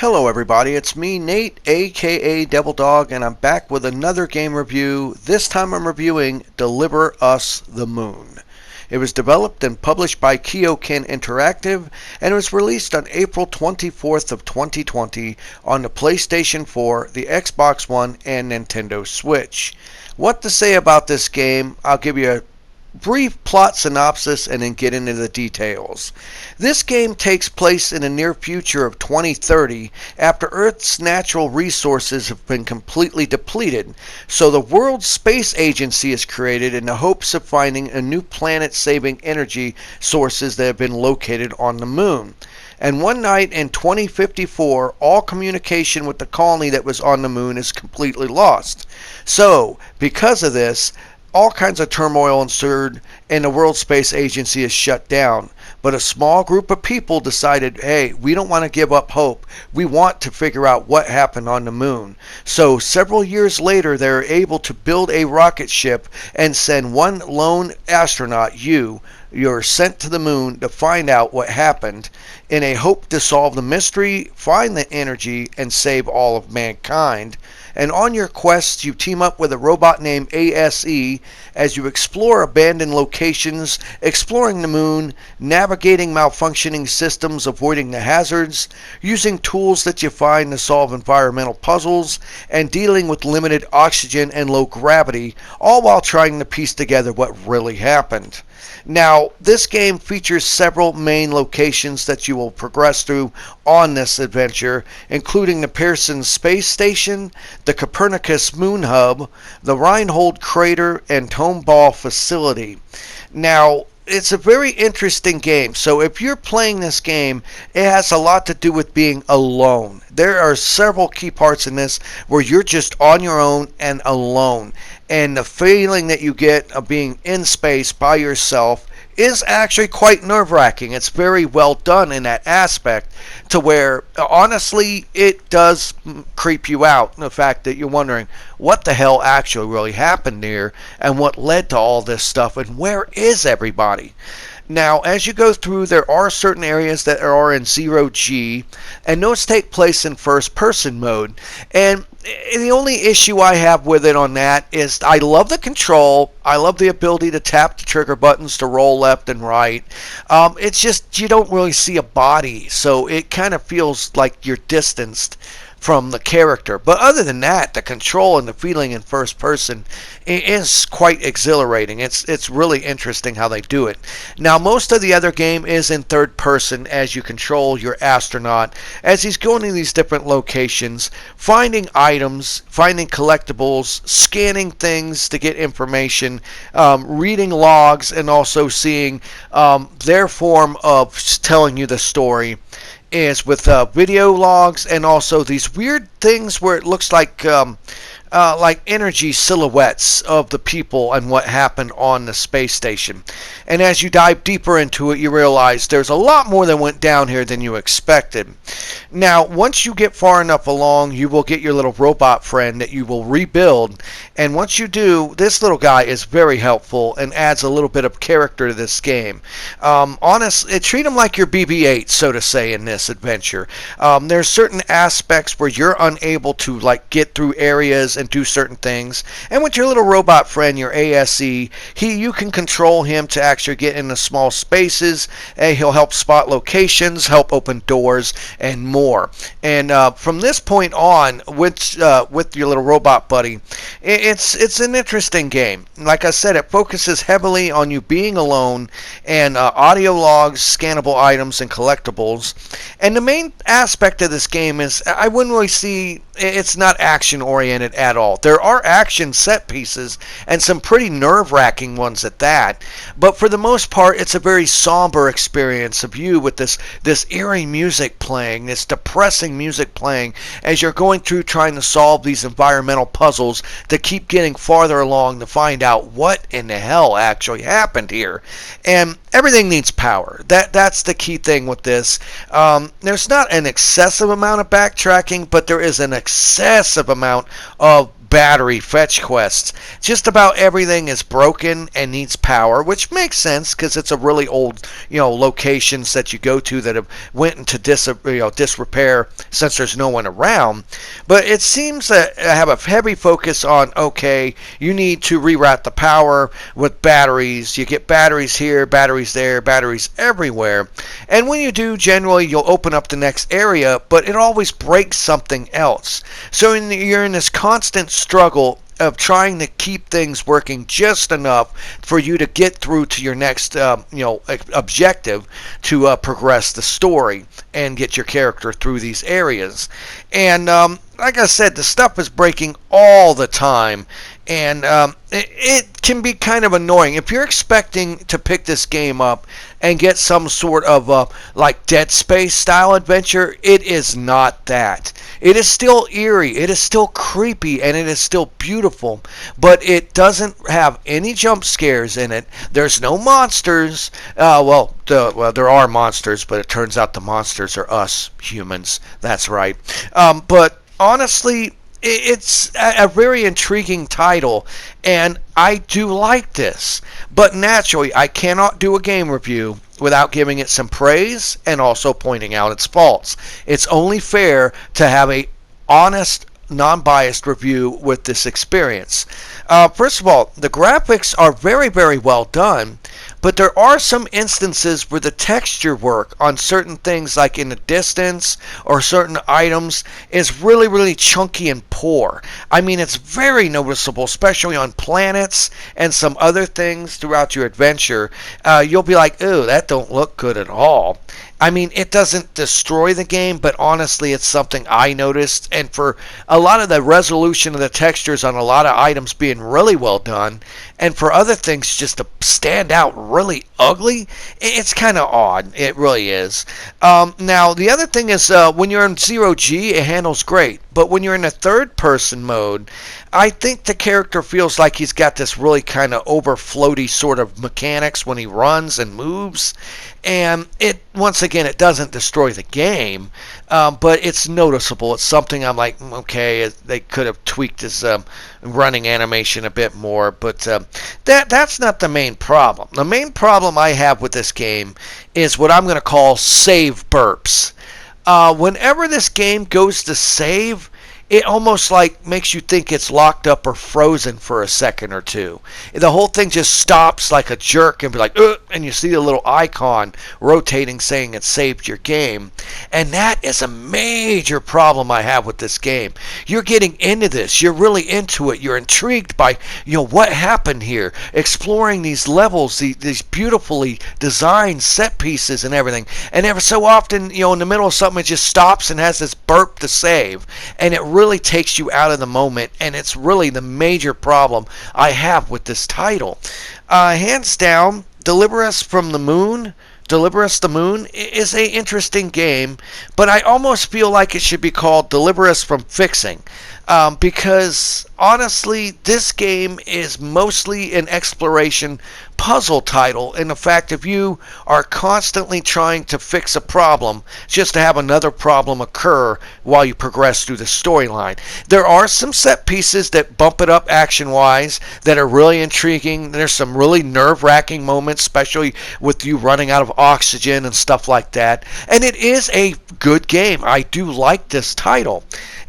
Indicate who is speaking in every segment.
Speaker 1: Hello everybody, it's me Nate aka Devil Dog, and I'm back with another game review. This time I'm reviewing Deliver Us the Moon. It was developed and published by Kyokin Interactive, and it was released on April 24th of 2020 on the PlayStation 4, the Xbox One, and Nintendo Switch. What to say about this game? I'll give you a brief plot synopsis and then get into the details. This game takes place in the near future of 2030 after Earth's natural resources have been completely depleted, so the World Space Agency is created in the hopes of finding a new planet-saving energy sources that have been located on the moon. And one night in 2054, all communication with the colony that was on the moon is completely lost. So, because of this, all kinds of turmoil ensued and the World Space Agency is shut down. But a small group of people decided, hey, we don't want to give up hope. We want to figure out what happened on the moon. So several years later, they're able to build a rocket ship and send one lone astronaut, you're sent to the moon to find out what happened in a hope to solve the mystery, find the energy, and save all of mankind. And on your quests, you team up with a robot named ASE as you explore abandoned locations, exploring the moon, navigating malfunctioning systems, avoiding the hazards, using tools that you find to solve environmental puzzles, and dealing with limited oxygen and low gravity, all while trying to piece together what really happened. Now, this game features several main locations that you will progress through on this adventure, including the Pearson Space Station, the Copernicus Moon Hub, the Reinhold Crater, and Tombaugh Facility. Now, it's a very interesting game. So if you're playing this game, it has a lot to do with being alone. There are several key parts in this where you're just on your own and alone. And the feeling that you get of being in space by yourself is actually quite nerve-wracking. It's very well done in that aspect to where, honestly, it does creep you out. The fact that you're wondering what the hell actually really happened here and what led to all this stuff and where is everybody. Now, as you go through, there are certain areas that are in 0G, and those take place in first-person mode. And the only issue I have with it on that is I love the control. I love the ability to tap the trigger buttons to roll left and right. It's just you don't really see a body, so it kind of feels like you're distanced from the character. But other than that, the control and the feeling in first person is quite exhilarating. It's really interesting how they do it. Now, most of the other game is in third person as you control your astronaut as he's going to these different locations, finding items, finding collectibles, scanning things to get information, reading logs, and also seeing their form of telling you the story is with video logs and also these weird things where it looks like energy silhouettes of the people and what happened on the space station. And as you dive deeper into it, you realize there's a lot more that went down here than you expected. Now, once you get far enough along, you will get your little robot friend that you will rebuild. And once you do, this little guy is very helpful and adds a little bit of character to this game. Treat him like your BB-8, so to say, in this adventure. There's certain aspects where you're unable to get through areas and do certain things. And with your little robot friend, your ASE, you can control him to actually get into small spaces. He'll help spot locations, help open doors, and more. And from this point on, with your little robot buddy, it's an interesting game. Like I said, it focuses heavily on you being alone and audio logs, scannable items, and collectibles. And the main aspect of this game is I wouldn't really see it's not action oriented at all. There are action set pieces and some pretty nerve-wracking ones at that, but for the most part it's a very somber experience of you with this eerie music playing, this depressing music playing as you're going through trying to solve these environmental puzzles to keep getting farther along to find out what in the hell actually happened here. And everything needs power. That's the key thing with this. There's not an excessive amount of backtracking, but there is an excessive amount of battery fetch quests. Just about everything is broken and needs power, which makes sense because it's a really old, locations that you go to that have went into disrepair since there's no one around. But it seems to have a heavy focus on, okay, you need to reroute the power with batteries. You get batteries here, batteries there, batteries everywhere. And when you do, generally you'll open up the next area, but it always breaks something else. So you're in this constant struggle of trying to keep things working just enough for you to get through to your next, objective to progress the story and get your character through these areas. And like I said, the stuff is breaking all the time, and it can be kind of annoying. If you're expecting to pick this game up and get some sort of like Dead Space style adventure, it is not that. It is still eerie, it is still creepy, and it is still beautiful, but it doesn't have any jump scares in it. There's no monsters. There are monsters, but it turns out the monsters are us humans. That's right. But honestly, it's a very intriguing title, and I do like this. But naturally, I cannot do a game review without giving it some praise and also pointing out its faults. It's only fair to have a honest, non-biased review with this experience. First of all, the graphics are very, very well done, but there are some instances where the texture work on certain things, like in the distance or certain items, is really, really chunky and poor. I mean, it's very noticeable, especially on planets and some other things throughout your adventure. You'll be like, ooh, that don't look good at all. I mean, it doesn't destroy the game, but honestly, it's something I noticed. And for a lot of the resolution of the textures on a lot of items being really well done, and for other things just to stand out really ugly, it's kind of odd. It really is. Now, the other thing is when you're in 0G, it handles great. But when you're in a third-person mode, I think the character feels like he's got this really kind of over-floaty sort of mechanics when he runs and moves. And once again, it doesn't destroy the game, but it's noticeable. It's something I'm like, okay, they could have tweaked his running animation a bit more, but that's not the main problem. The main problem I have with this game is what I'm going to call save burps. Whenever this game goes to save, it almost like makes you think it's locked up or frozen for a second or two. The whole thing just stops like a jerk and be like, ugh, and you see a little icon rotating saying it saved your game. And that is a major problem I have with this game. You're getting into this. You're really into it. You're intrigued by, what happened here. Exploring these levels, these beautifully designed set pieces and everything. And ever so often, in the middle of something, it just stops and has this burp to save. And it really takes you out of the moment, and it's really the major problem I have with this title. Hands down, Deliver Us the Moon is a interesting game, but I almost feel like it should be called Deliver Us from Fixing, because honestly, this game is mostly an exploration puzzle title, in the fact if you are constantly trying to fix a problem just to have another problem occur while you progress through the storyline. There are some set pieces that bump it up action-wise that are really intriguing. There's some really nerve-wracking moments, especially with you running out of oxygen and stuff like that. And it is a good game. I do like this title.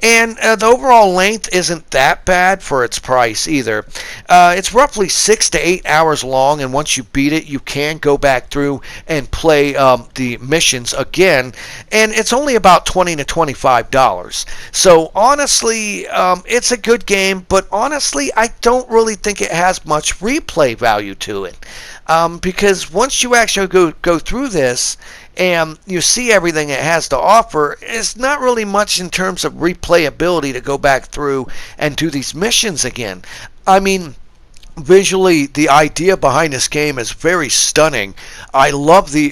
Speaker 1: And the overall length isn't that bad for its price either. It's roughly 6 to 8 hours long, and once you beat it, you can go back through and play the missions again. And it's only about $20 to $25. So honestly, it's a good game, but honestly, I don't really think it has much replay value to it. Because once you actually go through this, and you see everything it has to offer, it's not really much in terms of replayability to go back through and do these missions again. I mean, visually, the idea behind this game is very stunning. I love the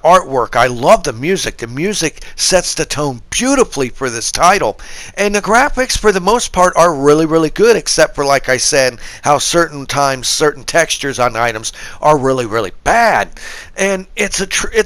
Speaker 1: artwork. I love the music. The music sets the tone beautifully for this title. And the graphics, for the most part, are really, really good, except for, like I said, how certain times certain textures on items are really, really bad. And it's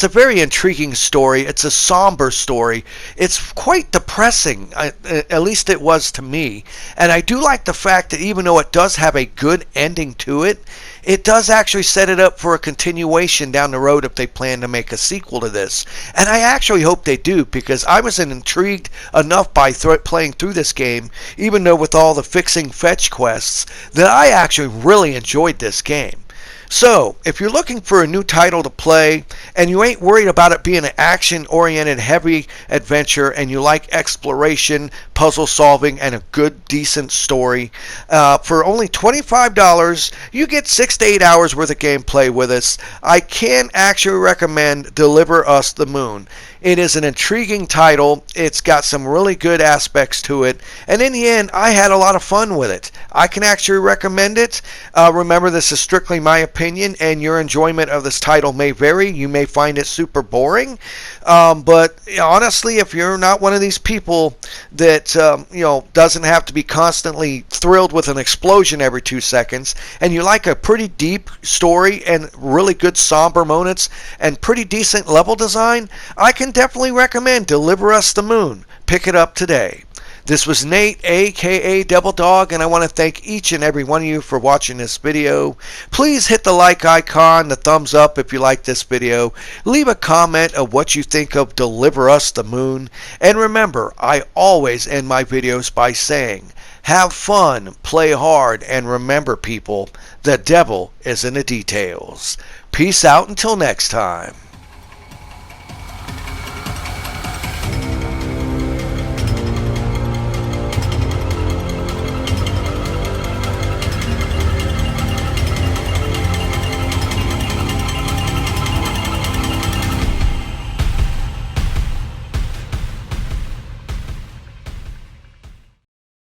Speaker 1: a very intriguing story. It's a somber story. It's quite depressing, at least it was to me. And I do like the fact that even though it does have a good ending to it, it does actually set it up for a continuation down the road if they plan to make a sequel to this. And I actually hope they do, because I was intrigued enough by playing through this game, even though with all the fixing fetch quests, that I actually really enjoyed this game. So, if you're looking for a new title to play and you ain't worried about it being an action-oriented heavy adventure and you like exploration, puzzle solving, and a good, decent story, for only $25, you get 6 to 8 hours worth of gameplay with us. I can actually recommend Deliver Us the Moon. It is an intriguing title. It's got some really good aspects to it. And in the end, I had a lot of fun with it. I can actually recommend it. Remember, this is strictly my opinion, and your enjoyment of this title may vary. You may find it super boring. But honestly, if you're not one of these people that doesn't have to be constantly thrilled with an explosion every 2 seconds, and you like a pretty deep story and really good somber moments and pretty decent level design, I can definitely recommend Deliver Us the Moon. Pick it up today. This was Nate, aka Devil Dog, and I want to thank each and every one of you for watching this video. Please hit the like icon, the thumbs up if you like this video. Leave a comment of what you think of Deliver Us the Moon. And remember, I always end my videos by saying, have fun, play hard, and remember, people, the devil is in the details. Peace out until next time.